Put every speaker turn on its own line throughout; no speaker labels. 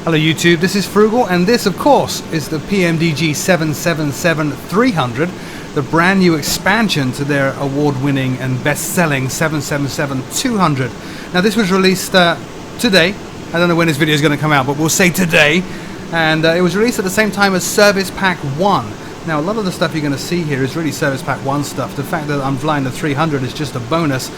Hello YouTube, this is Froogle, and this of course is the Pmdg 777-300, the brand new expansion to their award-winning and best-selling 777-200. Now this was released today. I don't know when this video is going to come out, but we'll say today. And it was released at the same time as Service Pack 1. Now a lot of the stuff you're going to see here is really Service Pack 1 stuff. The fact that I'm flying the 300 is just a bonus.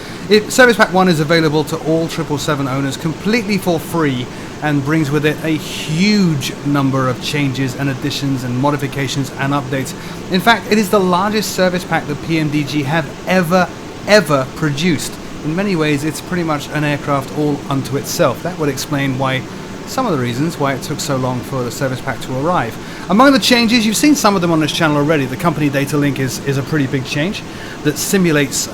Service Pack 1 is available to all 777 owners completely for free, and brings with it a huge number of changes and additions and modifications and updates. In fact, it is the largest service pack that Pmdg have ever produced. In many ways, it's pretty much an aircraft all unto itself. That would explain why some of the reasons why it took so long for the service pack to arrive. Among the changes, you've seen some of them on this channel already. The company data link is a pretty big change that simulates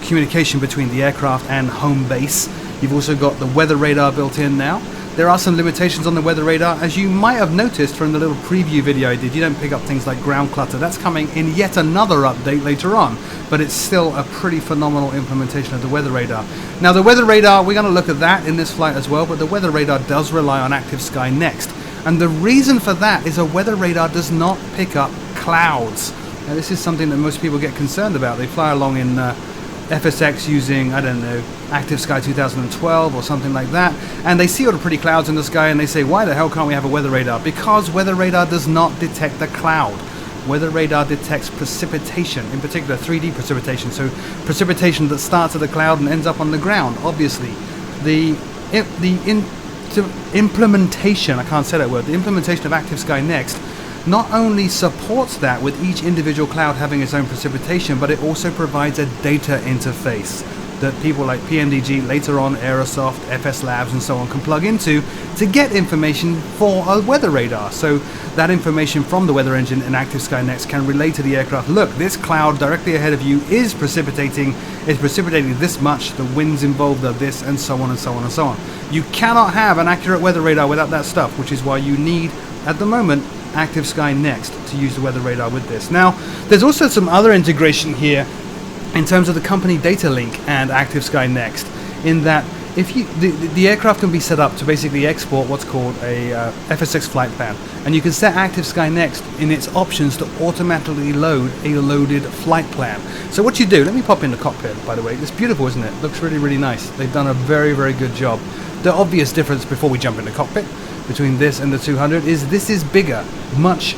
communication between the aircraft and home base. You've also got the weather radar built in now. There are some limitations on the weather radar, as you might have noticed from the little preview video I did. You don't pick up things like ground clutter. That's coming in yet another update later on, but it's still a pretty phenomenal implementation of the weather radar. Now the weather radar, we're going to look at that in this flight as well, but the weather radar does rely on Active Sky Next. And the reason for that is a weather radar does not pick up clouds. Now this is something that most people get concerned about. They fly along in Fsx using, I don't know, Active Sky 2012 or something like that, and they see all the pretty clouds in the sky and they say, why the hell can't we have a weather radar? Because weather radar does not detect the cloud. Weather radar detects precipitation, in particular 3D precipitation, so precipitation that starts at the cloud and ends up on the ground. Obviously, the implementation, I can't say that word, the implementation of Active Sky Next not only supports that with each individual cloud having its own precipitation, but it also provides a data interface that people like Pmdg, later on Aerosoft, FS Labs and so on can plug into to get information for a weather radar. So that information from the weather engine and Active Sky Next can relay to the aircraft, look, this cloud directly ahead of you is precipitating this much, the winds involved are this, and so on and so on and so on. You cannot have an accurate weather radar without that stuff, which is why you need, at the moment, Active Sky Next to use the weather radar with this. Now, there's also some other integration here in terms of the company data link and Active Sky Next, in that if you the aircraft can be set up to basically export what's called a Fsx flight plan, and you can set Active Sky Next in its options to automatically load a loaded flight plan. So what you do, let me pop in the cockpit, by the way. It's beautiful, isn't it? Looks really nice. They've done a very good job. The obvious difference before we jump in the cockpit between this and the 200 is this is bigger, much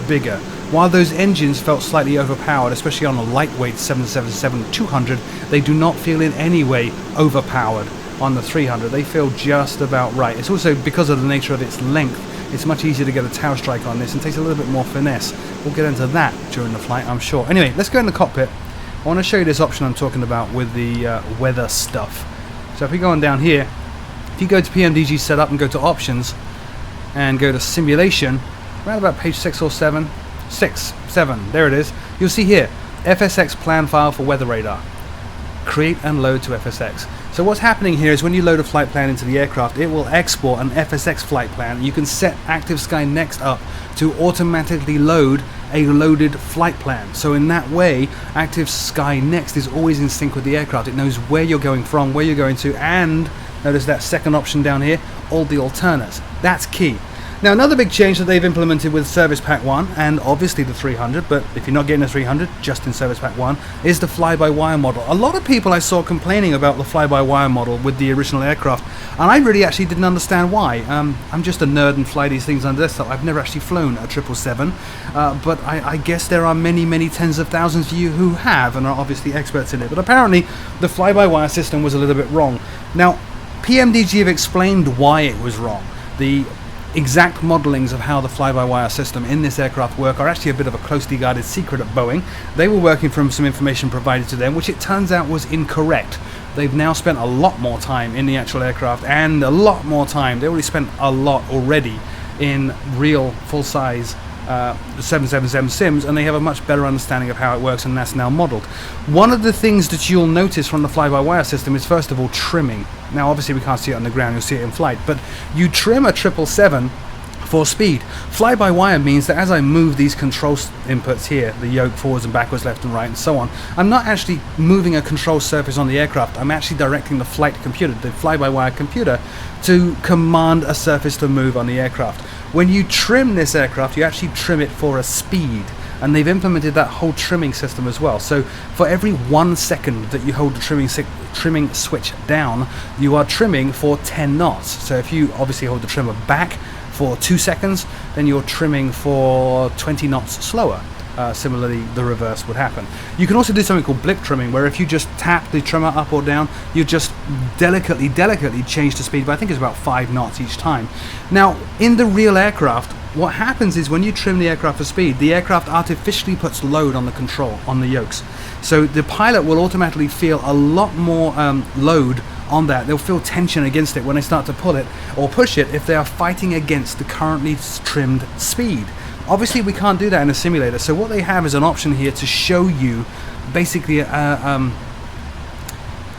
bigger. While those engines felt slightly overpowered, especially on a lightweight 777-200, they do not feel in any way overpowered on the 300. They feel just about right. It's also because of the nature of its length, it's much easier to get a tail strike on this and takes a little bit more finesse. We'll get into that during the flight, I'm sure. Anyway, let's go in the cockpit. I want to show you this option I'm talking about with the weather stuff. So if we go on down here, if you go to Pmdg setup and go to options and go to simulation, around about page 6 or 7, 7, there it is, you'll see here, Fsx plan file for weather radar. Create and load to Fsx. So what's happening here is when you load a flight plan into the aircraft, it will export an Fsx flight plan. You can set Active Sky Next up to automatically load a loaded flight plan. So in that way, Active Sky Next is always in sync with the aircraft. It knows where you're going from, where you're going to, and notice that second option down here, all the alternates. That's key. Now another big change that they've implemented with Service Pack 1, and obviously the 300, but if you're not getting a 300, just in Service Pack 1, is the fly-by-wire model. A lot of people I saw complaining about the fly-by-wire model with the original aircraft, and I really actually didn't understand why. I'm just a nerd and fly these things on the desktop. I've never actually flown a 777, but I guess there are many tens of thousands of you who have and are obviously experts in it. But apparently the fly-by-wire system was a little bit wrong. Now, Pmdg have explained why it was wrong. The exact modelings of how the fly-by-wire system in this aircraft work are actually a bit of a closely guarded secret at Boeing. They were working from some information provided to them, which it turns out was incorrect. They've now spent a lot more time in the actual aircraft, and a lot more time, they already spent a lot already in real full-size 777 sims, and they have a much better understanding of how it works, and that's now modelled. One of the things that you'll notice from the fly-by-wire system is, first of all, trimming. Now obviously we can't see it on the ground, you'll see it in flight, but you trim a 777 For speed, fly-by-wire means that as I move these control inputs here, the yoke forwards and backwards, left and right and so on, I'm not actually moving a control surface on the aircraft, I'm actually directing the flight computer, the fly-by-wire computer, to command a surface to move on the aircraft. When you trim this aircraft, you actually trim it for a speed, and they've implemented that whole trimming system as well. So for every 1 second that you hold the trimming switch down, you are trimming for 10 knots. So if you obviously hold the trimmer back for 2 seconds, then you're trimming for 20 knots slower. Similarly, the reverse would happen. You can also do something called blip trimming, where if you just tap the trimmer up or down, you just delicately change the speed, but I think it's about 5 knots each time. Now, in the real aircraft, what happens is when you trim the aircraft for speed, the aircraft artificially puts load on the control, on the yokes. So the pilot will automatically feel a lot more load on that. They'll feel tension against it when they start to pull it or push it if they are fighting against the currently trimmed speed. Obviously we can't do that in a simulator, so what they have is an option here to show you, basically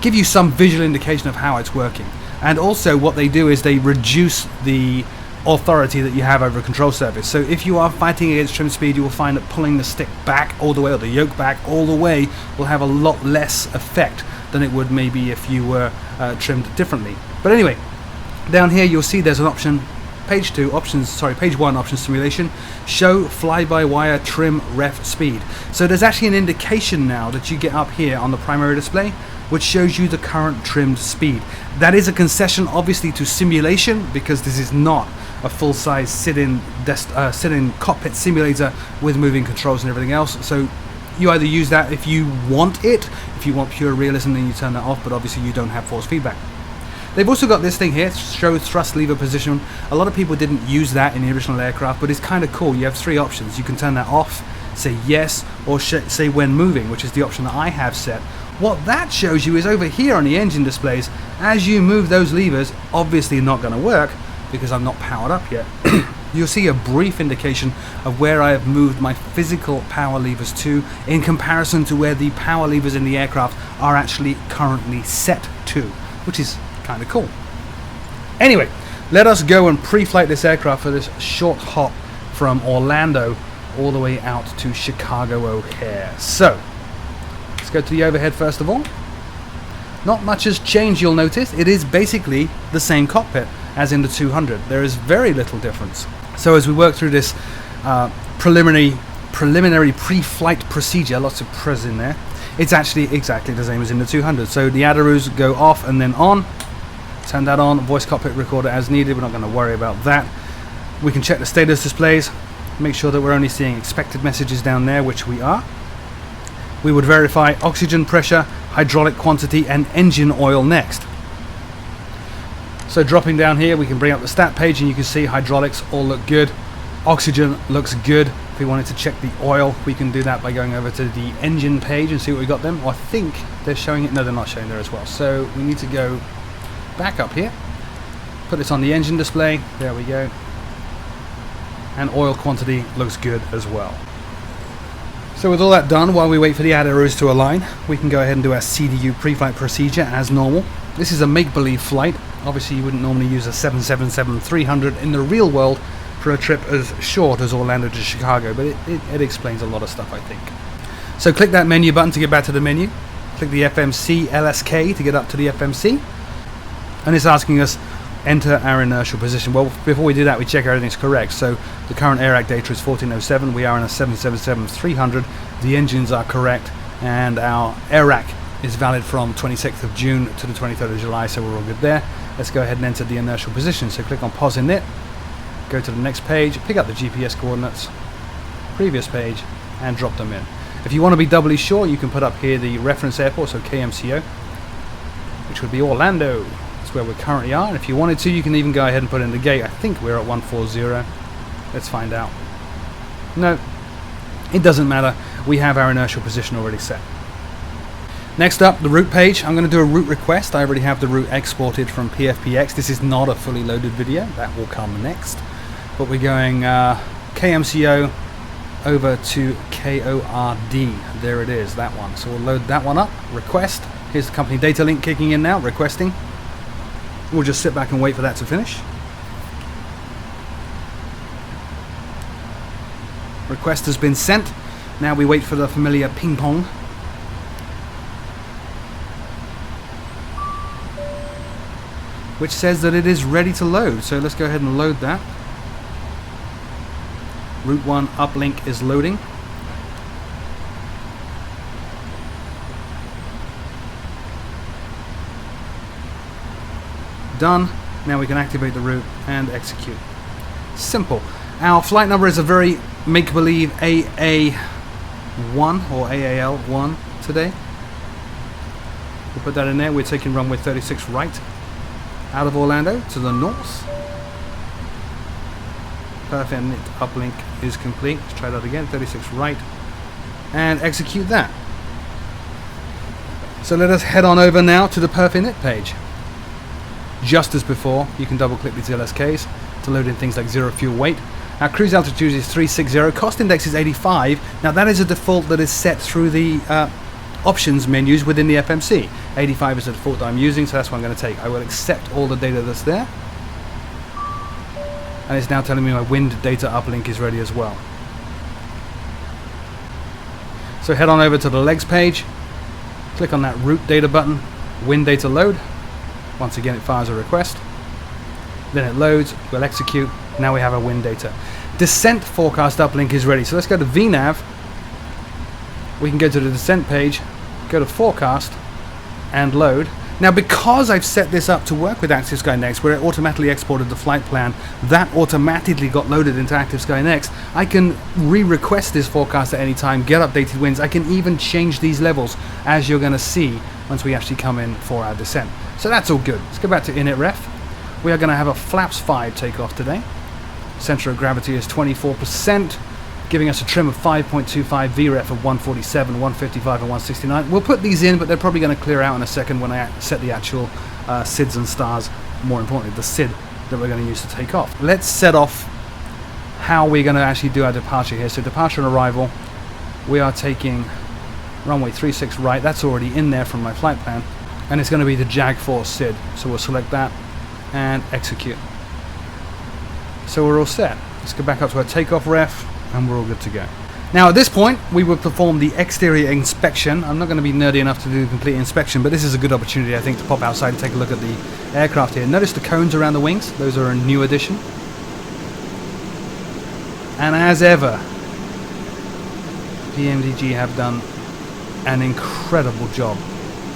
give you some visual indication of how it's working. And also what they do is they reduce the authority that you have over a control surface. So if you are fighting against trim speed, you will find that pulling the stick back all the way, or the yoke back all the way, will have a lot less effect than it would maybe if you were trimmed differently. But anyway, down here you'll see there's an option, page 1 options simulation, show fly-by-wire trim ref speed. So there's actually an indication now that you get up here on the primary display which shows you the current trimmed speed. That is a concession obviously to simulation, because this is not a full-size sit-in cockpit simulator with moving controls and everything else. So you either use that if you want it, if you want pure realism, then you turn that off, but obviously you don't have force feedback. They've also got this thing here, show thrust lever position. A lot of people didn't use that in the original aircraft, but it's kind of cool. You have 3 options. You can turn that off, say yes, or say when moving, which is the option that I have set. What that shows you is over here on the engine displays, as you move those levers, obviously not going to work because I'm not powered up yet. You'll see a brief indication of where I have moved my physical power levers to in comparison to where the power levers in the aircraft are actually currently set to, which is kind of cool. Anyway, let us go and pre-flight this aircraft for this short hop from Orlando all the way out to Chicago O'Hare. So let's go to the overhead first of all. Not much has changed, you'll notice. It is basically the same cockpit as in the 200. There is very little difference. So as we work through this preliminary pre-flight procedure, lots of pres in there, it's actually exactly the same as in the 200. So the Add-ons go off and then on. Turn that on, voice cockpit recorder as needed. We're not going to worry about that. We can check the status displays, make sure that we're only seeing expected messages down there, which we are. We would verify oxygen pressure, hydraulic quantity, and engine oil next. So dropping down here, we can bring up the stat page and you can see hydraulics all look good. Oxygen looks good. If we wanted to check the oil, we can do that by going over to the engine page and see what we got them. Or I think they're showing it. No, they're not showing there as well. So we need to go back up here. Put this on the engine display. There we go. And oil quantity looks good as well. So with all that done, while we wait for the Add-ons to align, we can go ahead and do our CDU pre-flight procedure as normal. This is a make-believe flight. Obviously you wouldn't normally use a 777-300 in the real world for a trip as short as Orlando to Chicago, but it explains a lot of stuff, I think. So click that menu button to get back to the menu. Click the FMC LSK to get up to the FMC. And it's asking us enter our inertial position. Well, before we do that, we check everything's correct. So the current AIRAC data is 1407. We are in a 777-300. The engines are correct, and our AIRAC is valid from 26th of June to the 23rd of July, so we're all good there. Let's go ahead and enter the inertial position. So click on pause init, go to the next page, pick up the GPS coordinates, previous page, and drop them in. If you want to be doubly sure, you can put up here the reference airport, so KMCO, which would be Orlando. That's where we currently are. And if you wanted to, you can even go ahead and put in the gate. I think we're at 140. Let's find out. No, it doesn't matter. We have our inertial position already set. Next up, the route page. I'm going to do a route request. I already have the route exported from PFPX. This is not a fully loaded video. That will come next. But we're going KMCO over to KORD. There it is, that one. So we'll load that one up. Request. Here's the company data link kicking in now, requesting. We'll just sit back and wait for that to finish. Request has been sent. Now we wait for the familiar ping pong. Which says that it is ready to load. So let's go ahead and load that. Route 1 uplink is loading. Done. Now we can activate the route and execute. Simple. Our flight number is a very make-believe AA1 or AAL1 today. We'll put that in there. We're taking runway 36 right out of Orlando to the north. Perfect. Uplink is complete. Let's try that again. 36 right and execute that. So let us head on over now to the Perf-init page. Just as before, you can double click these LSKs to load in things like zero fuel weight. Our cruise altitude is 360, cost index is 85. Now that is a default that is set through the options menus within the FMC. 85 is the default that I'm using, so that's what I'm going to take. I will accept all the data that's there. And it's now telling me my wind data uplink is ready as well. So head on over to the legs page, click on that route data button, wind data load. Once again it fires a request. Then it loads, we'll execute. Now we have our wind data. Descent forecast uplink is ready. So let's go to VNAV. We can go to the descent page, go to forecast, and load. Now because I've set this up to work with ActiveSky Next, where it automatically exported the flight plan, that automatically got loaded into ActiveSky Next. I can re-request this forecast at any time, get updated winds. I can even change these levels, as you're going to see once we actually come in for our descent. So that's all good. Let's go back to init-ref. We are going to have a flaps 5 takeoff today. Center of gravity is 24%, giving us a trim of 5.25, VREF of 147, 155 and 169. We'll put these in, but they're probably going to clear out in a second when I set the actual SIDs and stars, more importantly the SID that we're going to use to take off. Let's set off how we're going to actually do our departure here. So departure and arrival, we are taking runway 36 right. That's already in there from my flight plan, and it's going to be the Jag4 SID. So we'll select that and execute. So we're all set. Let's go back up to our takeoff ref and we're all good to go. Now at this point we will perform the exterior inspection. I'm not going to be nerdy enough to do the complete inspection, but this is a good opportunity I think to pop outside and take a look at the aircraft here. Notice the cones around the wings, those are a new addition. And as ever, Pmdg have done an incredible job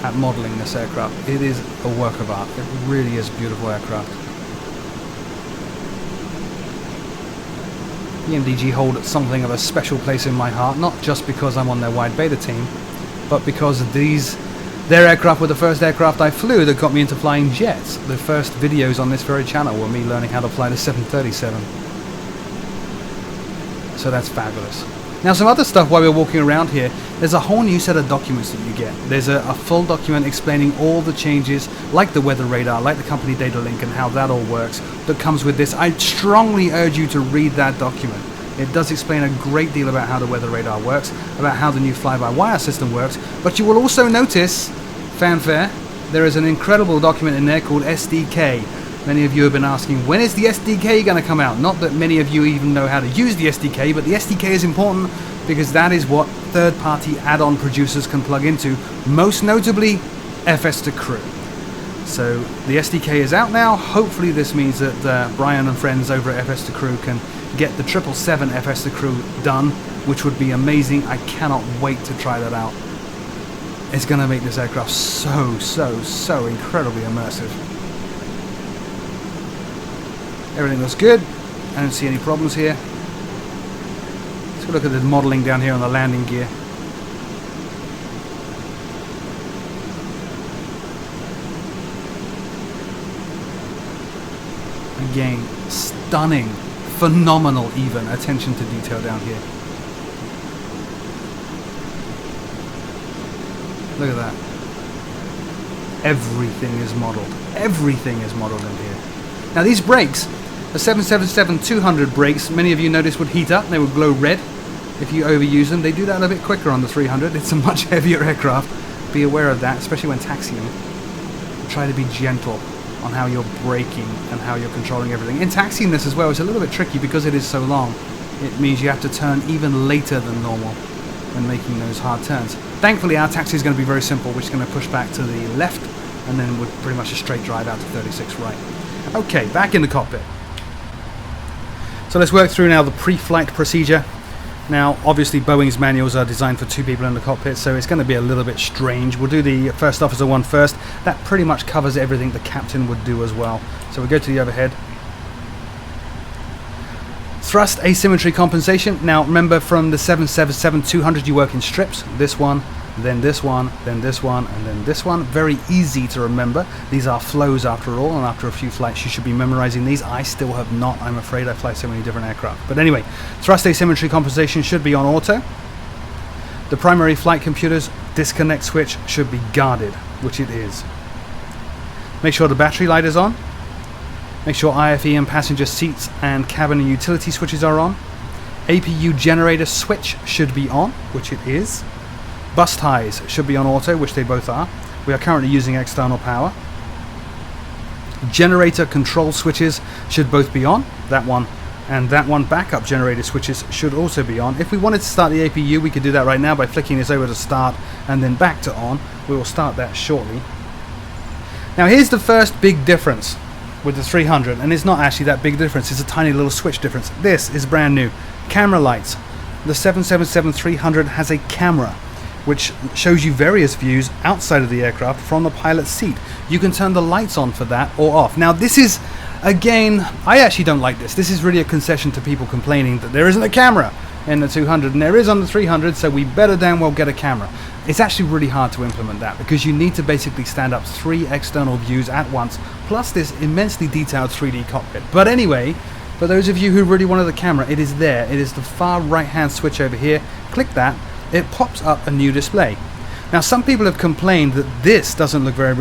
at modelling this aircraft. It is a work of art. It really is a beautiful aircraft. Pmdg hold something of a special place in my heart, not just because I'm on their wide beta team, but because their aircraft were the first aircraft I flew that got me into flying jets. The first videos on this very channel were me learning how to fly the 737. So that's fabulous. Now some other stuff while we're walking around here, there's a whole new set of documents that you get. There's a full document explaining all the changes, like the weather radar, like the company data link and how that all works, that comes with this. I strongly urge you to read that document. It does explain a great deal about how the weather radar works, about how the new fly-by-wire system works, but you will also notice, fanfare, there is an incredible document in there called SDK. Many of you have been asking, when is the SDK going to come out? Not that many of you even know how to use the SDK, but the SDK is important because that is what third-party add-on producers can plug into, most notably FS2Crew. So the SDK is out now. Hopefully this means that Brian and friends over at FS2Crew can get the 777 FS2Crew done, which would be amazing. I cannot wait to try that out. It's going to make this aircraft so incredibly immersive. Everything looks good. I don't see any problems here. Let's go look at the modeling down here on the landing gear. Again, stunning, phenomenal even attention to detail down here. Look at that. Everything is modeled. Everything is modeled in here. Now these brakes, the 777-300 brakes, many of you noticed would heat up. They would glow red if you overuse them. They do that a bit quicker on the 300. It's a much heavier aircraft. Be aware of that, especially when taxiing. Try to be gentle on how you're braking and how you're controlling everything. In taxiing this as well, it's a little bit tricky because it is so long. it means you have to turn even later than normal when making those hard turns. Thankfully, our taxi is going to be very simple. We're just going to push back to the left, and then we're pretty much a straight drive out to 36 right. Okay, back in the cockpit. So let's work through now the pre-flight procedure. Now, obviously, Boeing's manuals are designed for 2 people in the cockpit, so it's going to be a little bit strange. We'll do the first officer one first. That pretty much covers everything the captain would do as well. So we go to the overhead. Thrust asymmetry compensation. Now, remember from the 777-300, you work in strips. This one, then this one, then this one, and then this one. Very easy to remember. These are flows after all, and after a few flights you should be memorizing these. I still have not, I'm afraid. I fly so many different aircraft. But anyway, thrust asymmetry compensation should be on auto. The primary flight computer's disconnect switch should be guarded, which it is. Make sure the battery light is on. Make sure IFE and passenger seats and cabin and utility switches are on. APU generator switch should be on, which it is. Bus ties should be on auto, which they both are. We are currently using external power. Generator control switches should both be on. That one and that one. Backup generator switches should also be on. If we wanted to start the APU, we could do that right now by flicking this over to start and then back to on. We will start that shortly. Now here's the first big difference with the 300, and it's not actually that big difference. It's a tiny little switch difference. This is brand new. Camera lights. The 777-300 has a camera which shows you various views outside of the aircraft from the pilot's seat. You can turn the lights on for that or off. Now this is, again, I actually don't like this. This is really a concession to people complaining that there isn't a camera in the 200, and there is on the 300, so we better damn well get a camera. It's actually really hard to implement that because you need to basically stand up 3 external views at once, plus this immensely detailed 3D cockpit. But anyway, for those of you who really wanted the camera, it is there. It is the far right hand switch over here. Click that. It pops up a new display. Now some people have complained that this doesn't look very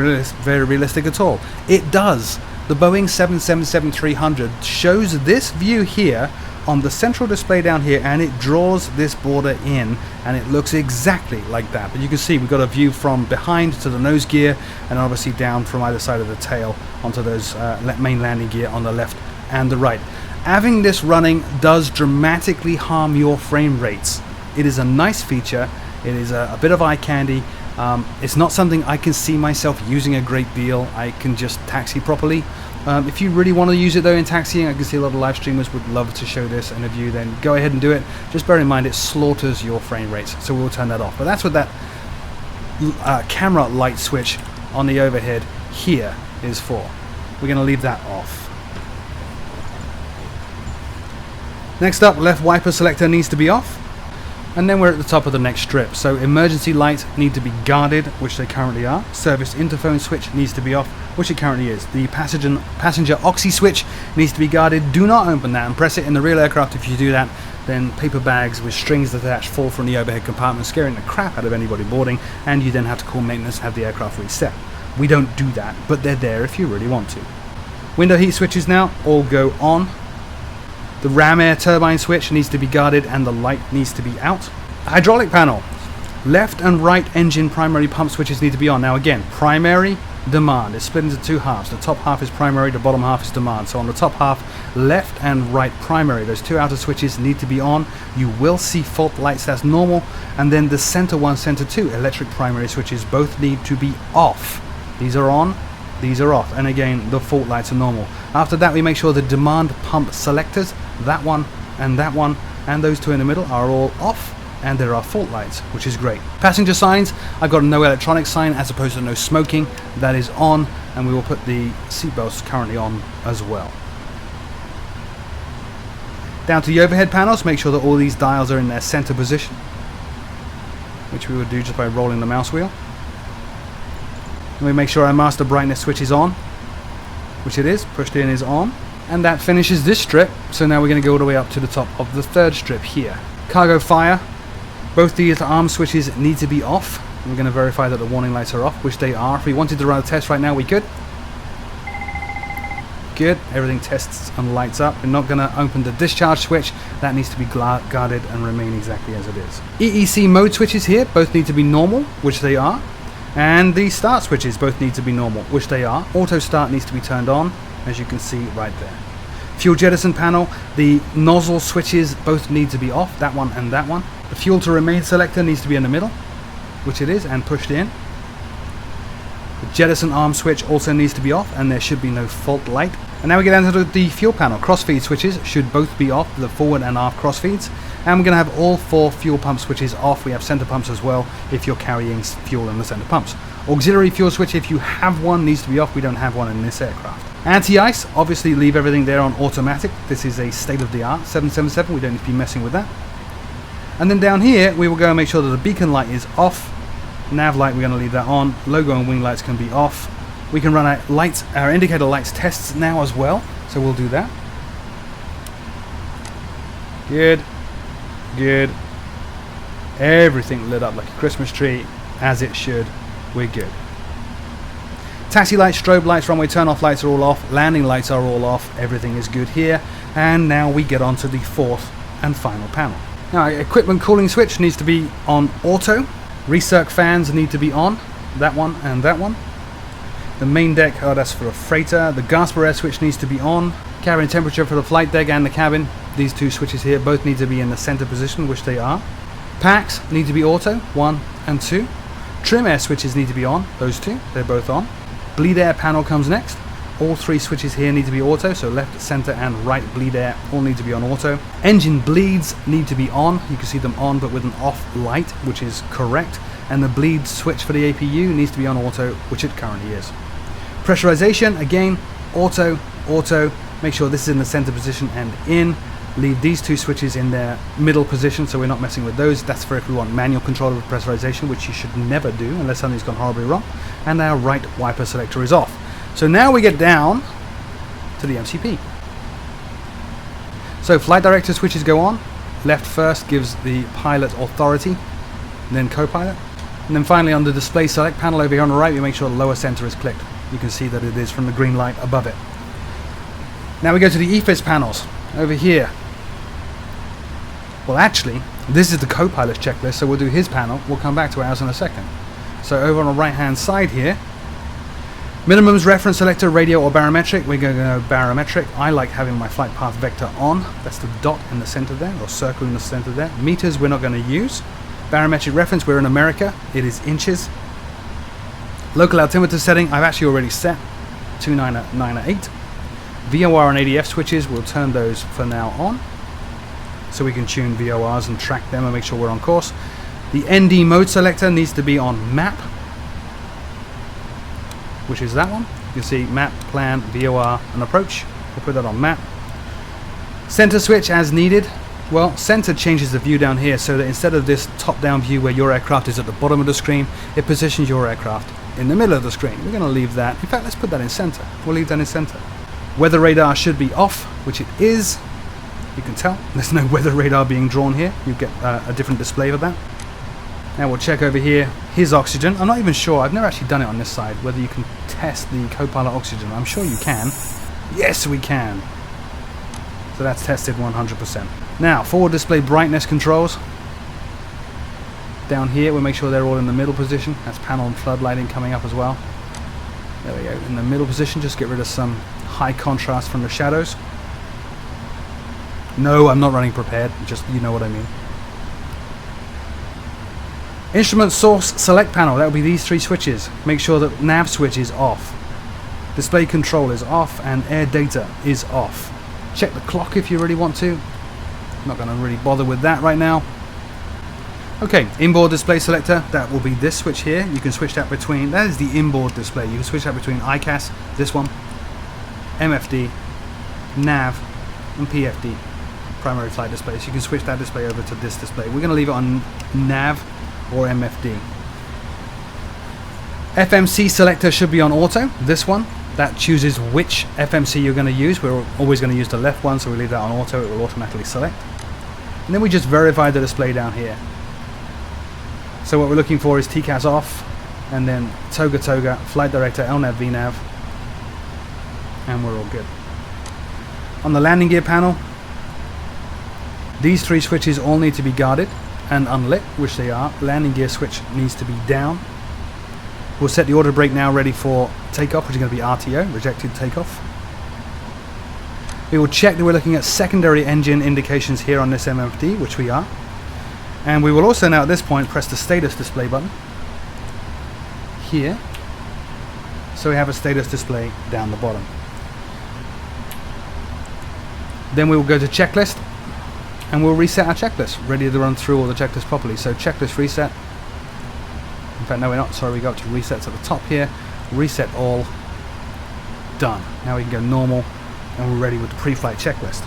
realistic at all. It does. The Boeing 777-300 shows this view here on the central display down here, and it draws this border in, and it looks exactly like that. But you can see we've got a view from behind to the nose gear, and obviously down from either side of the tail onto those main landing gear on the left and the right. Having this running does dramatically harm your frame rates. It is a nice feature. It is a bit of eye candy. It's not something I can see myself using a great deal. I can just taxi properly. If you really want to use it though in taxiing, I can see a lot of live streamers would love to show this in a view, then go ahead and do it. Just bear in mind it slaughters your frame rates, so we'll turn that off. But that's what that camera light switch on the overhead here is for. We're going to leave that off. Next up, left wiper selector needs to be off. And then we're at the top of the next strip. So emergency lights need to be guarded, which they currently are. Service interphone switch needs to be off, which it currently is. The passenger oxy switch needs to be guarded. Do not open that and press it in the real aircraft. If you do that, then paper bags with strings attached fall from the overhead compartment, scaring the crap out of anybody boarding, and you then have to call maintenance and have the aircraft reset. We don't do that, but they're there if you really want to. Window heat switches now all go on. The ram air turbine switch needs to be guarded and the light needs to be out. Hydraulic panel. Left and right engine primary pump switches need to be on. Now again, primary, demand. It's split into 2 halves. The top half is primary, the bottom half is demand. So on the top half, left and right primary. Those 2 outer switches need to be on. You will see fault lights, that's normal. And then the center 1, center 2 electric primary switches both need to be off. These are on. These are off, and again the fault lights are normal. After that we make sure the demand pump selectors, that one, and those 2 in the middle are all off, and there are fault lights, which is great. Passenger signs, I've got a no electronic sign as opposed to no smoking. That is on, and we will put the seatbelts currently on as well. Down to the overhead panels, make sure that all these dials are in their center position, which we would do just by rolling the mouse wheel. And we make sure our master brightness switch is on, which it is, pushed in is on. And that finishes this strip, so now we're going to go all the way up to the top of the 3rd strip here. Cargo fire, both these arm switches need to be off. We're going to verify that the warning lights are off, which they are. If we wanted to run a test right now, we could. Good, everything tests and lights up. We're not going to open the discharge switch. That needs to be guarded and remain exactly as it is. EEC mode switches here, both need to be normal, which they are. And the start switches both need to be normal, which they are. Auto start needs to be turned on, as you can see right there. Fuel jettison panel, the nozzle switches both need to be off, that one and that one. The fuel to remain selector needs to be in the middle, which it is, and pushed in. The jettison arm switch also needs to be off, and there should be no fault light. And now we get down to the fuel panel. Crossfeed switches should both be off, the forward and aft crossfeeds. And we're going to have all 4 fuel pump switches off. We have center pumps as well if you're carrying fuel in the center pumps. Auxiliary fuel switch, if you have one, needs to be off. We don't have one in this aircraft. Anti-ice, obviously leave everything there on automatic. This is a state-of-the-art 777. We don't need to be messing with that. And then down here, we will go and make sure that the beacon light is off. Nav light, we're going to leave that on. Logo and wing lights can be off. We can run our indicator lights tests now as well, so we'll do that. Good, good. Everything lit up like a Christmas tree, as it should. We're good. Taxi lights, strobe lights, runway turn-off lights are all off. Landing lights are all off. Everything is good here. And now we get on to the 4th and final panel. Now, equipment cooling switch needs to be on auto. Recirc fans need to be on. That one and that one. The main deck, oh, that's for a freighter. The gasper air switch needs to be on. Cabin temperature for the flight deck and the cabin. These 2 switches here both need to be in the center position, which they are. Packs need to be auto, 1 and 2. Trim air switches need to be on, those 2, they're both on. Bleed air panel comes next. All 3 switches here need to be auto, so left, center and right bleed air all need to be on auto. Engine bleeds need to be on. You can see them on but with an off light, which is correct. And the bleed switch for the APU needs to be on auto, which it currently is. Pressurization, again, auto, auto. Make sure this is in the center position and in. Leave these 2 switches in their middle position, so we're not messing with those. That's for if we want manual control of pressurization, which you should never do unless something's gone horribly wrong. And our right wiper selector is off. So now we get down to the MCP. So flight director switches go on. Left first gives the pilot authority, then co-pilot. And then finally on the display select panel over here on the right, we make sure the lower center is clicked. You can see that it is from the green light above it. Now we go to the EFIS panels over here. Well, actually, this is the co-pilot's checklist, so we'll do his panel. We'll come back to ours in a second. So over on the right-hand side here, minimums, reference selector, radio or barometric. We're going to go barometric. I like having my flight path vector on. That's the dot in the center there, or circle in the center there. Meters we're not going to use. Barometric reference, we're in America. It is inches. Local altimeter setting, I've actually already set 298. VOR and ADF switches, we'll turn those for now on, so we can tune VORs and track them and make sure we're on course. The ND mode selector needs to be on map, which is that one. You can see map, plan, VOR, and approach. We'll put that on map. Center switch as needed. Well, center changes the view down here so that instead of this top-down view where your aircraft is at the bottom of the screen, it positions your aircraft in the middle of the screen. We're going to leave that. In fact, let's put that in center. We'll leave that in center. Weather radar should be off, which it is. You can tell there's no weather radar being drawn here. You get a different display of that. Now we'll check over here his oxygen. I'm not even sure, I've never actually done it on this side, whether you can test the co-pilot oxygen. I'm sure you can. Yes, we can. So that's tested 100%. Now, forward display brightness controls. Down here, we'll make sure they're all in the middle position. That's panel and flood lighting coming up as well. There we go, in the middle position, just get rid of some high contrast from the shadows. No, I'm not running prepared, just you know what I mean. Instrument source select panel, that will be these 3 switches. Make sure that nav switch is off. Display control is off and air data is off. Check the clock if you really want to. Not going to really bother with that right now. Okay, inboard display selector, that will be this switch here. You can switch that between, that is the inboard display. You can switch that between ICAS, this one, MFD, nav, and PFD, primary flight displays. You can switch that display over to this display. We're going to leave it on nav or MFD. FMC selector should be on auto, this one. That chooses which FMC you're going to use. We're always going to use the left one, so we leave that on auto. It will automatically select. And then we just verify the display down here. So what we're looking for is TCAS off, and then Toga, flight director, LNAV, VNAV, and we're all good. On the landing gear panel, these 3 switches all need to be guarded and unlit, which they are. Landing gear switch needs to be down. We'll set the auto brake now ready for takeoff, which is going to be RTO, rejected takeoff. We will check that we're looking at secondary engine indications here on this MFD, which we are. And we will also now at this point press the status display button here. So we have a status display down the bottom. Then we will go to checklist and we'll reset our checklist, ready to run through all the checklists properly. So checklist reset. In fact, no, we're not. Sorry, we got to resets at the top here. Reset all. Done. Now we can go normal and we're ready with the pre-flight checklist.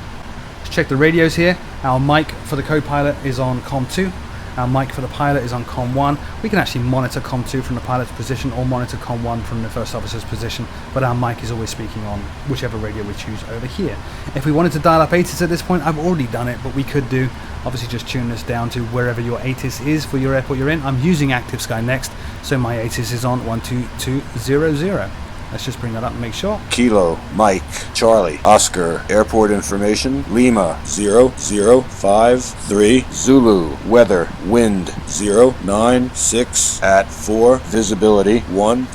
Let's check the radios here. Our mic for the co-pilot is on COM 2. Our mic for the pilot is on COM 1. We can actually monitor COM 2 from the pilot's position or monitor COM 1 from the first officer's position, but our mic is always speaking on whichever radio we choose over here. If we wanted to dial up ATIS at this point, I've already done it, but we could do, obviously just tune this down to wherever your ATIS is for your airport you're in. I'm using Active Sky Next, so my ATIS is on 12200. Let's just bring that up and make sure.
Kilo, Mike, Charlie, Oscar, airport information, Lima, 0053, Zulu, weather, wind, 096 at 4, visibility, 10,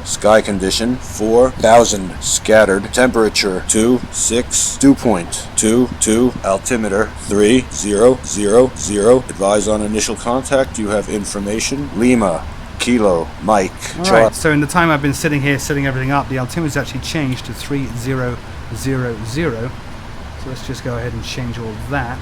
sky condition, 4000, scattered, temperature, 26, dew point, 22, altimeter, 3000, advise on initial contact, you have information, Lima, Kilo, Mike,
Alright, so in the time I've been sitting here setting everything up, the altimeter's actually changed to 3000. So let's just go ahead and change all that.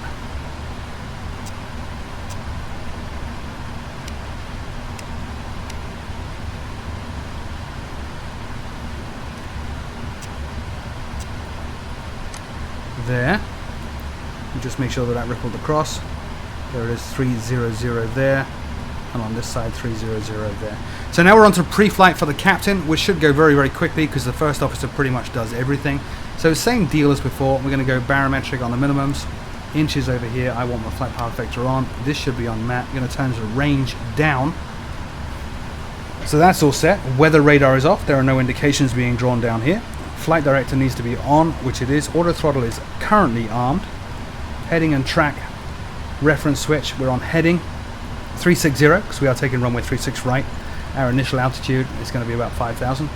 There. And just make sure that that rippled across. There it is, 300 there. And on this side 300 there. So now we're on to pre-flight for the captain, which should go very, very quickly because the first officer pretty much does everything. So same deal as before. We're going to go barometric on the minimums, inches over here. I want my flight path vector on. This should be on map. I'm going to turn the range down. So that's all set. Weather radar is off. There are no indications being drawn down here. Flight director needs to be on, which it is. Auto throttle is currently armed. Heading and track reference switch. We're on heading 360 because we are taking runway 36 right. Our initial altitude is going to be about 5,000.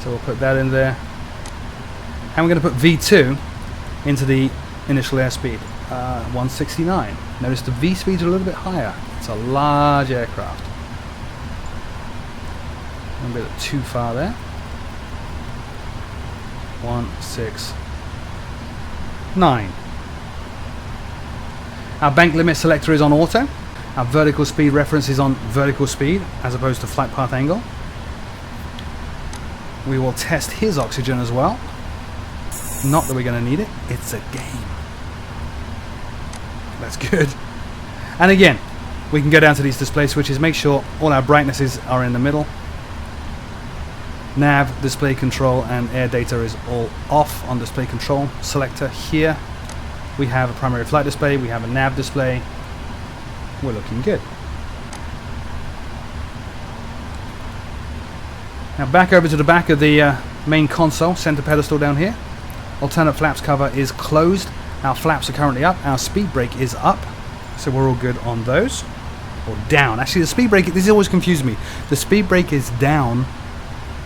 So we'll put that in there. And we're going to put V2 into the initial airspeed, 169. Notice the V speeds are a little bit higher. It's a large aircraft. A bit too far there. 169. Our bank limit selector is on auto. Our vertical speed reference is on vertical speed as opposed to flight path angle. We will test his oxygen as well. Not that we're going to need it. It's a game. That's good. And again, we can go down to these display switches. Make sure all our brightnesses are in the middle. Nav, display control, and air data is all off on display control selector here. We have a primary flight display, we have a nav display. We're looking good. Now back over to the back of the main console, center pedestal down here. Alternate flaps cover is closed. Our flaps are currently up. Our speed brake is up. So we're all good on those. Or down. Actually the speed brake, this always confuses me. The speed brake is down,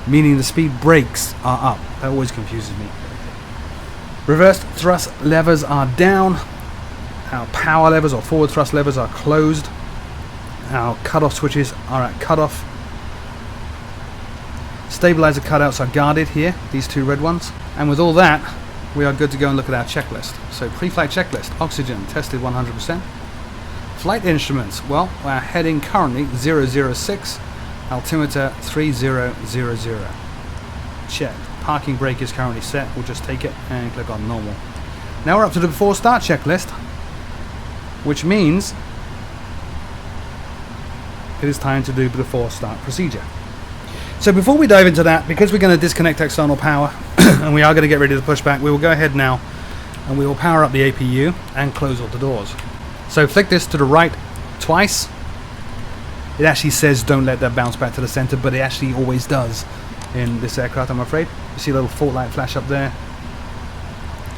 meaning the speed brakes are up. That always confuses me. Reverse thrust levers are down. Our power levers or forward thrust levers are closed. Our cutoff switches are at cutoff. Stabilizer cutouts are guarded here, these two red ones. And with all that, we are good to go and look at our checklist. So pre-flight checklist, oxygen tested 100%. Flight instruments, well, our heading currently 006, altimeter 3000. Check. Parking brake is currently set. We'll just take it and click on normal. Now we're up to the before start checklist, which means it is time to do the before start procedure. So before we dive into that, because we're going to disconnect external power and we are going to get ready to pushback, we will go ahead now and we will power up the APU and close all the doors. So flick this to the right twice. It actually says don't let that bounce back to the center, but it actually always does in this aircraft, I'm afraid. You see a little fault light flash up there.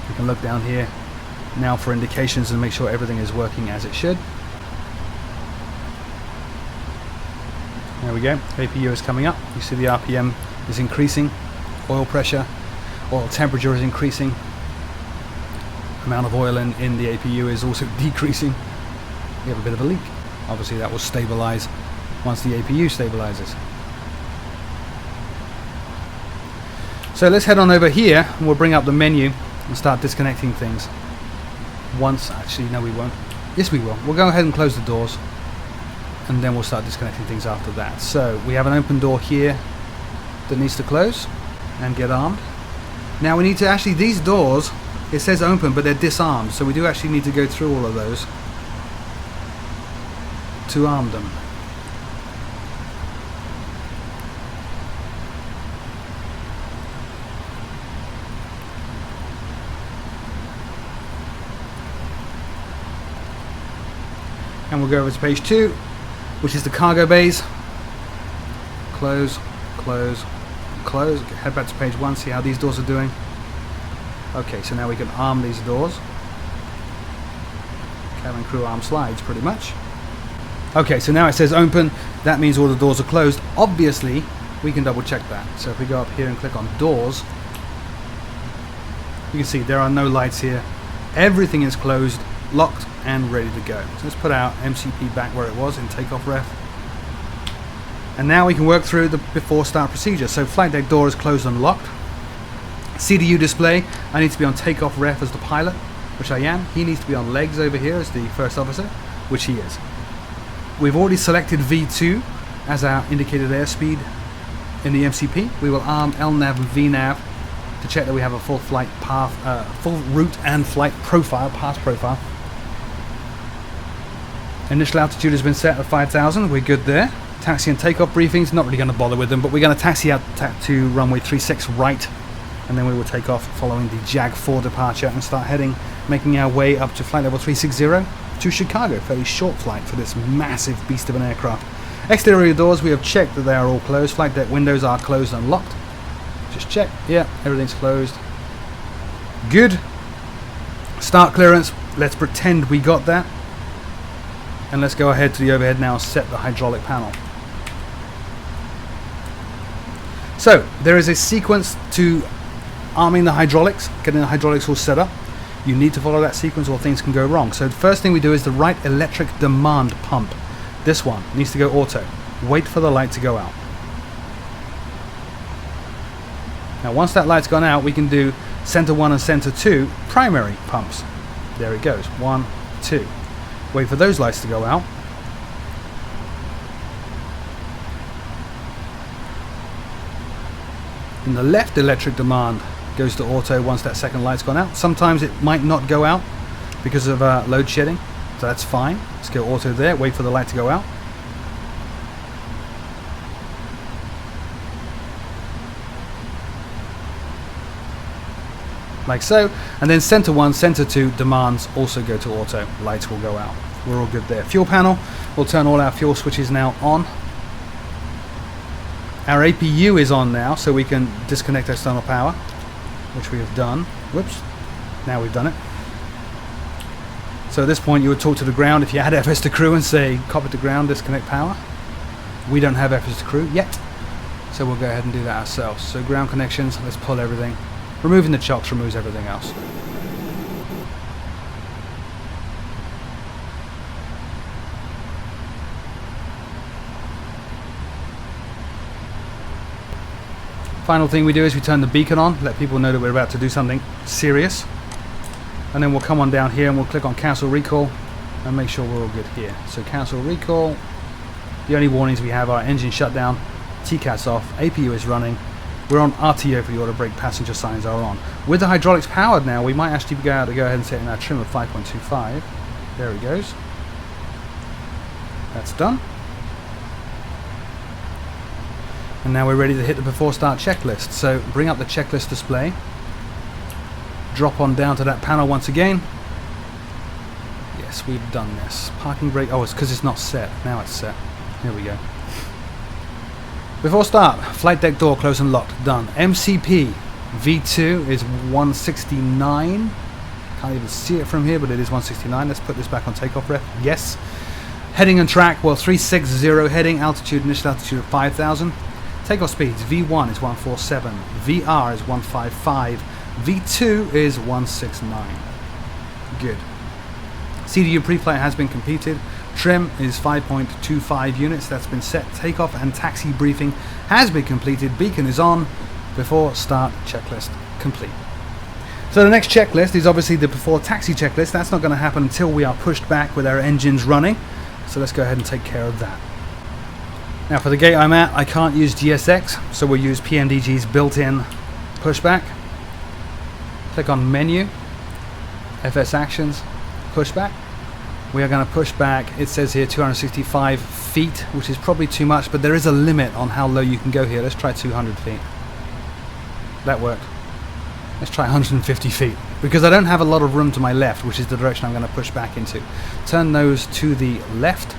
You can look down here now for indications and make sure everything is working as it should. There we go. APU is coming up. You see the RPM is increasing. Oil pressure Oil temperature is increasing. Amount of oil in the APU is also decreasing. We have a bit of a leak. Obviously that will stabilize once the APU stabilizes. So let's head on over here and we'll bring up the menu and start disconnecting things. Actually no we won't. Yes we will. We'll go ahead and close the doors and then we'll start disconnecting things after that. So we have an open door here that needs to close and get armed. Now we need to actually, these doors, it says open but they're disarmed, so we do actually need to go through all of those to arm them. And we'll go over to page 2, which is the cargo bays. Close, close, close. Head back to page 1, see how these doors are doing. Okay, so now we can arm these doors. Cabin crew arm slides, pretty much. Okay, so now it says open. That means all the doors are closed. Obviously, we can double check that. So if we go up here and click on doors, you can see there are no lights here. Everything is closed, locked, and ready to go. So let's put our MCP back where it was in takeoff ref. And now we can work through the before start procedure. So flight deck door is closed and locked. CDU display, I need to be on takeoff ref as the pilot, which I am. He needs to be on legs over here as the first officer, which he is. We've already selected V2 as our indicated airspeed in the MCP. We will arm LNAV and VNAV to check that we have a full flight path, full route and flight profile, path profile. Initial altitude has been set at 5,000, we're good there. Taxi and takeoff briefings, not really going to bother with them, but we're going to taxi out to runway 36 right, and then we will take off following the JAG 4 departure and start making our way up to flight level 360 to Chicago. Fairly short flight for this massive beast of an aircraft. Exterior doors, we have checked that they are all closed. Flight deck windows are closed and locked. Just check, yeah, everything's closed. Good. Start clearance, let's pretend we got that. And let's go ahead to the overhead now and set the hydraulic panel. So, there is a sequence to arming the hydraulics, getting the hydraulics all set up. You need to follow that sequence or things can go wrong. So the first thing we do is the right electric demand pump. This one needs to go auto. Wait for the light to go out. Now once that light's gone out, we can do center 1 and center 2 primary pumps. There it goes, 1, 2. Wait for those lights to go out. And the left electric demand goes to auto once that second light's gone out. Sometimes it might not go out because of load shedding, so that's fine. Let's go auto there, wait for the light to go out. Like so, and then center 1, center 2 demands also go to auto. Lights will go out. We're all good there. Fuel panel, we'll turn all our fuel switches now on. Our APU is on now, so we can disconnect external power, which we have done. Whoops, now we've done it. So at this point you would talk to the ground if you had FS to crew and say, Cockpit to ground, disconnect power. We don't have FS to crew yet, so we'll go ahead and do that ourselves. So ground connections, let's pull everything. Removing the chocks removes everything else. Final thing we do is we turn the beacon on, let people know that we're about to do something serious. And then we'll come on down here and we'll click on cancel recall and make sure we're all good here. So cancel recall. The only warnings we have are engine shutdown, TCAT's off, APU is running. We're on RTO for the auto brake, passenger signs are on. With the hydraulics powered now, we might actually be able to go ahead and set in our trim of 5.25. There it goes. That's done. And now we're ready to hit the before start checklist. So bring up the checklist display. Drop on down to that panel once again. Yes, we've done this. Parking brake, oh, it's because it's not set. Now it's set. Here we go. Before start, flight deck door closed and locked, done. MCP V2 is 169. Can't even see it from here, but it is 169. Let's put this back on takeoff ref. Yes. Heading and track, well, 360 heading, altitude, initial altitude of 5,000. Takeoff speeds, V1 is 147, VR is 155, V2 is 169. Good. CDU pre-flight has been completed. Trim is 5.25 units, that's been set. Takeoff and taxi briefing has been completed. Beacon is on. Before start checklist complete. So the next checklist is obviously the before taxi checklist. That's not going to happen until we are pushed back with our engines running. So let's go ahead and take care of that. Now for the gate I'm at, I can't use GSX, so we'll use Pmdg's built-in pushback. Click on menu, FS actions, pushback. We are going to push back, it says here 265 feet, which is probably too much, but there is a limit on how low you can go here. Let's try 200 feet. That worked. Let's try 150 feet, because I don't have a lot of room to my left, which is the direction I'm going to push back into. Turn those to the left,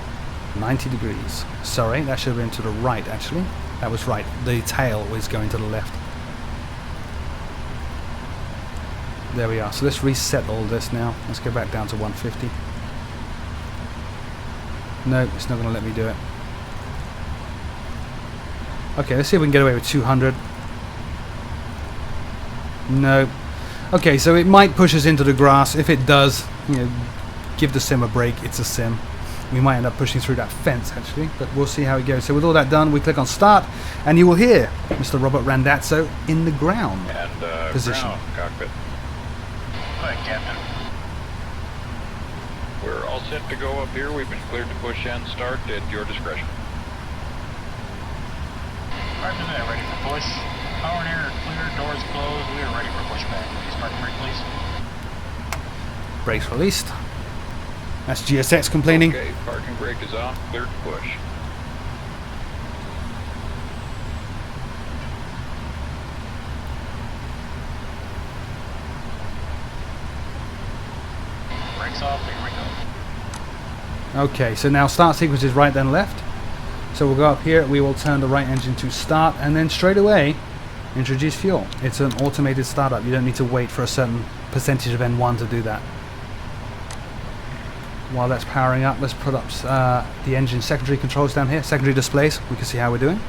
90 degrees. Sorry, that should have been to the right, actually. That was right. The tail was going to the left. There we are. So let's reset all this now. Let's go back down to 150. No, it's not going to let me do it. Okay, let's see if we can get away with 200. No. Okay, so it might push us into the grass. If it does, you know, give the sim a break. It's a sim. We might end up pushing through that fence, actually, but we'll see how it goes. So with all that done, we click on start, and you will hear Mr. Robert Randazzo in the ground position.
Ground, cockpit. Hi, Captain. We're all set to go up here. We've been cleared to push and start at your discretion.
Roger that, ready for push. Power and air are clear, doors closed. We are ready for pushback. Start brake, please.
Brakes released. That's GSX complaining.
Okay, parking brake is on. Cleared to push.
Brakes off, here we go.
Okay, so now start sequence is right then left. So we'll go up here, we will turn the right engine to start, and then straight away introduce fuel. It's an automated startup. You don't need to wait for a certain percentage of N1 to do that. While that's powering up, let's put up the engine secondary controls down here, secondary displays. We can see how we're doing.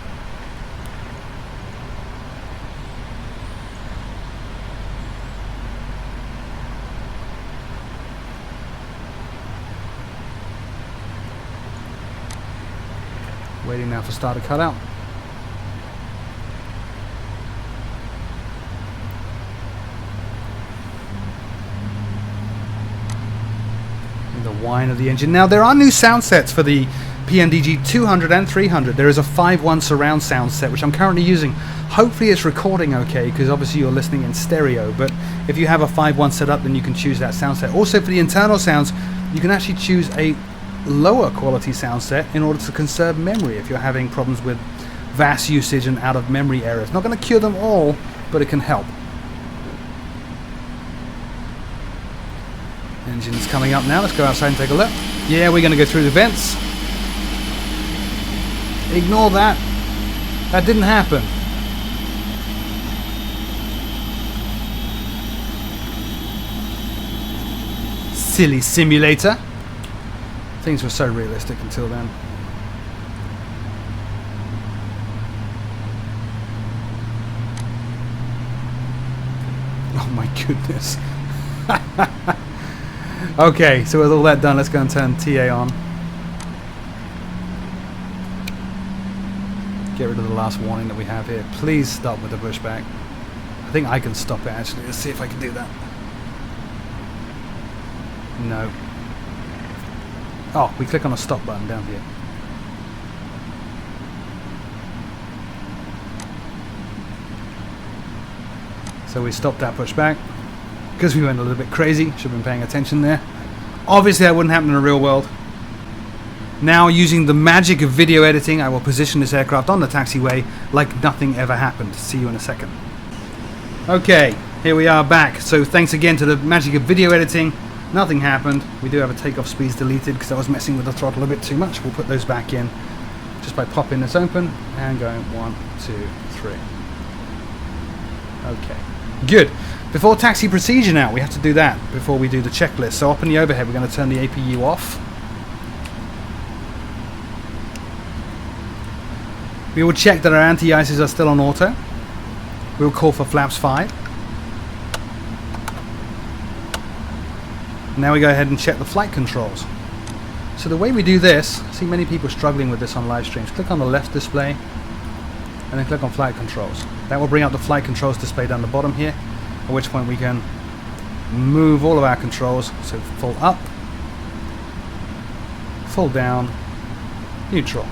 Waiting now for starter cutout. The whine of the engine. Now there are new sound sets for the Pmdg 200 and 300. There is a 5.1 surround sound set which I'm currently using. Hopefully it's recording okay, because obviously you're listening in stereo, but if you have a 5.1 set up, then you can choose that sound set. Also for the internal sounds, you can actually choose a lower quality sound set in order to conserve memory if you're having problems with VAS usage and out of memory errors. Not going to cure them all, but it can help. Engine is coming up now. Let's go outside and take a look. Yeah, we're going to go through the vents. Ignore that. That didn't happen. Silly simulator. Things were so realistic until then. Oh my goodness. Okay, so with all that done, let's go and turn TA on. Get rid of the last warning that we have here. Please stop with the pushback. I think I can stop it actually. Let's see if I can do that. No. Oh, we click on the stop button down here. So we stopped that pushback because we went a little bit crazy. Should have been paying attention there. Obviously that wouldn't happen in the real world. Now, using the magic of video editing, I will position this aircraft on the taxiway like nothing ever happened. See you in a second. Okay, here we are back. So thanks again to the magic of video editing. Nothing happened. We do have a takeoff speeds deleted because I was messing with the throttle a bit too much. We'll put those back in just by popping this open and going 1, 2, 3. Okay, good. Before taxi procedure now, we have to do that before we do the checklist. So up in the overhead, we're going to turn the APU off. We will check that our anti-ices are still on auto. We'll call for flaps 5. Now we go ahead and check the flight controls. So the way we do this, I see many people struggling with this on live streams. Click on the left display and then click on flight controls. That will bring up the flight controls display down the bottom here, at which point we can move all of our controls. So full up, full down, neutral,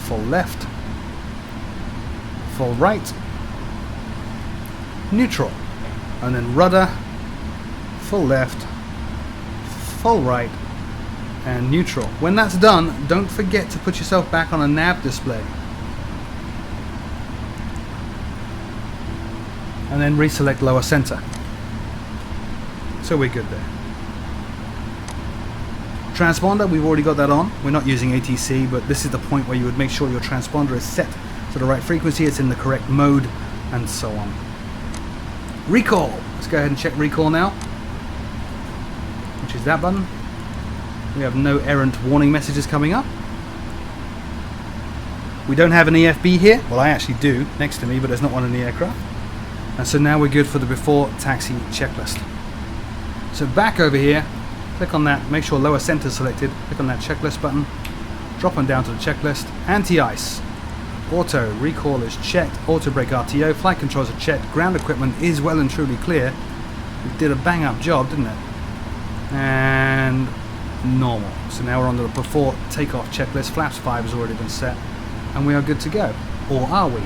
full left, full right, neutral, and then rudder, full left, full right, and neutral. When that's done, don't forget to put yourself back on a nav display. And then reselect lower center. So we're good there. Transponder, we've already got that on. We're not using ATC, but this is the point where you would make sure your transponder is set to the right frequency, it's in the correct mode, and so on. Recall. Let's go ahead and check recall now, which is that button. We have no errant warning messages coming up. We don't have an EFB here. Well, I actually do next to me, but there's not one in the aircraft. And so now we're good for the before taxi checklist. So back over here, click on that, make sure lower center is selected, click on that checklist button, drop on down to the checklist. Anti-ice, auto, recall is checked, auto brake RTO, flight controls are checked, ground equipment is well and truly clear. It did a bang up job, didn't it? And normal. So now we're on to the before takeoff checklist. Flaps 5 has already been set and we are good to go. Or are we?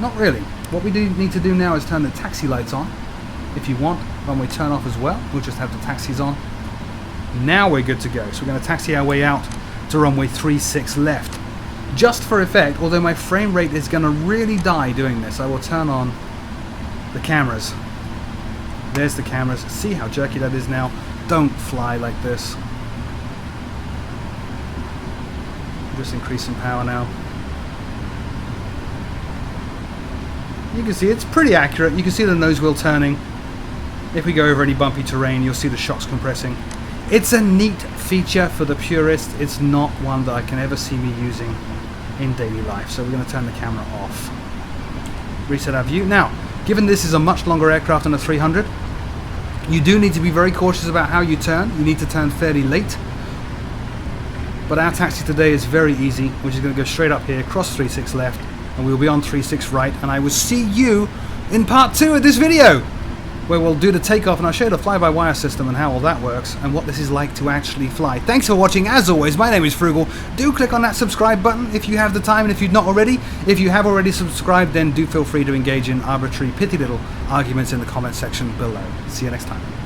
Not really. What we do need to do now is turn the taxi lights on. If you want, runway turn off as well. We'll just have the taxis on. Now we're good to go. So we're going to taxi our way out to runway 36 left. Just for effect, although my frame rate is going to really die doing this, I will turn on the cameras. There's the cameras. See how jerky that is now? Don't fly like this. Just increase some power now. You can see it's pretty accurate. You can see the nose wheel turning. If we go over any bumpy terrain, you'll see the shocks compressing. It's a neat feature for the purist. It's not one that I can ever see me using in daily life. So we're going to turn the camera off. Reset our view. Now, given this is a much longer aircraft than a 300, you do need to be very cautious about how you turn. You need to turn fairly late. But our taxi today is very easy. We're just going to go straight up here, cross 36 left, and we'll be on 36 right. And I will see you in part 2 of this video, where we'll do the takeoff and I'll show you the fly-by-wire system and how all that works and what this is like to actually fly. Thanks for watching. As always, my name is Froogle. Do click on that subscribe button if you have the time, and if you've not already. If you have already subscribed, then do feel free to engage in arbitrary, pithy little arguments in the comment section below. See you next time.